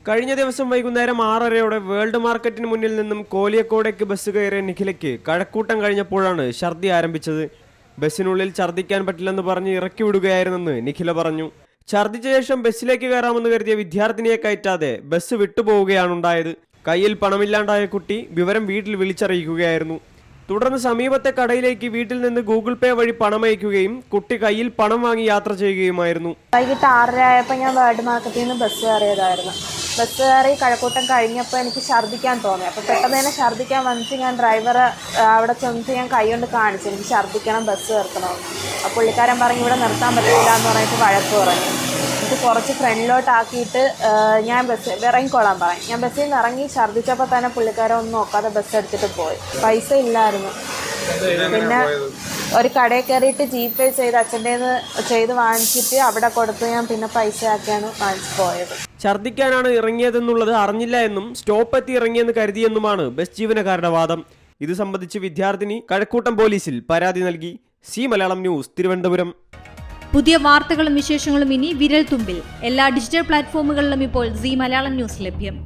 കഴിഞ്ഞ ദിവസം വൈകുന്നേരം 6:30 വേൾഡ് മാർക്കറ്റിന് മുന്നിൽ നിന്നും കോലിയക്കോടേക്ക് ബസ് കയറിയ നിഖിലയ്ക്ക് കഴക്കൂട്ടം കഴിഞ്ഞപ്പോഴാണ് ഛർദി ആരംഭിച്ചത്. ബസ്സിനുള്ളിൽ ഛർദിക്കാൻ പറ്റില്ലെന്ന് പറഞ്ഞ് ഇറക്കി വിടുകയായിരുന്നെന്ന് നിഖില പറഞ്ഞു. ഛർദിച്ച ശേഷം ബസ്സിലേക്ക് കയറാമെന്ന് കരുതിയ വിദ്യാർത്ഥിനിയെ കയറ്റാതെ ബസ് വിട്ടുപോവുകയാണുണ്ടായത്. കയ്യിൽ പണമില്ലാണ്ടായ കുട്ടി വിവരം വീട്ടിൽ വിളിച്ചറിയിക്കുകയായിരുന്നു. തുടർന്ന് സമീപത്തെ കടയിലേക്ക് വീട്ടിൽ നിന്ന് ഗൂഗിൾ പേ വഴി പണം അയക്കുകയും കുട്ടി കയ്യിൽ പണം വാങ്ങി യാത്ര ചെയ്യുകയുമായിരുന്നു. വൈകിട്ട് 6:30 ആയപ്പോൾ ഞാൻ വേൾഡ് മാർക്കറ്റിൽ നിന്ന് ബസ് കയറിയതായിരുന്നു. ബസ് കയറി കഴക്കൂട്ടം കഴിഞ്ഞപ്പോൾ എനിക്ക് ഛർദ്ദിക്കാൻ തോന്നി. അപ്പോൾ പെട്ടെന്ന് തന്നെ ഛർദ്ദിക്കാൻ വന്നിട്ട് ഞാൻ ഡ്രൈവറെ അവിടെ ചെന്നിട്ട് ഞാൻ കൈ കൊണ്ട് കാണിച്ചു, എനിക്ക് ഛർദ്ദിക്കണം, ബസ് നിർത്തണം. അപ്പോൾ പുള്ളിക്കാരൻ പറഞ്ഞു ഇവിടെ നിർത്താൻ പറ്റില്ല എന്ന് പറഞ്ഞിട്ട് വഴക്ക് പറഞ്ഞു. എനിക്ക് കുറച്ച് ഫ്രണ്ടിലോട്ടാക്കിയിട്ട് ഞാൻ ഇറങ്ങിക്കോളാൻ പറയും. ഞാൻ ബസ്സിൽ നിന്ന് ഇറങ്ങി ഛർദ്ദിച്ചപ്പോൾ തന്നെ പുള്ളിക്കാരൻ ഒന്നും നോക്കാതെ ബസ് എടുത്തിട്ട് പോയി. പൈസ ഇല്ലായിരുന്നു. പിന്നെ ഒരു കടയിൽ കയറിയിട്ട് GPay ചെയ്ത് അച്ഛൻ്റെ ചെയ്ത് വാങ്ങിച്ചിട്ട് അവിടെ കൊടുത്ത് ഞാൻ പിന്നെ പൈസ ആക്കിയാണ് വാങ്ങിച്ചു പോയത്. ഛർദ്ദിക്കാനാണ് ഇറങ്ങിയതെന്നുള്ളത് അറിഞ്ഞില്ല എന്നും സ്റ്റോപ്പ് എത്തി ഇറങ്ങിയെന്ന് കരുതിയെന്നുമാണ് ബസ് ജീവനക്കാരുടെ വാദം. ഇത് സംബന്ധിച്ച് വിദ്യാർത്ഥിനി കഴക്കൂട്ടം പോലീസിൽ പരാതി നൽകി. C Malayalam news, Thiruvananthapuram. പുതിയ വാർത്തകളും വിശേഷങ്ങളും ഇനി വിരൽ തുമ്പിൽ. എല്ലാ ഡിജിറ്റൽ പ്ലാറ്റ്ഫോമുകളിലും ഇപ്പോൾ സി മലയാളം ന്യൂസ് ലഭ്യം.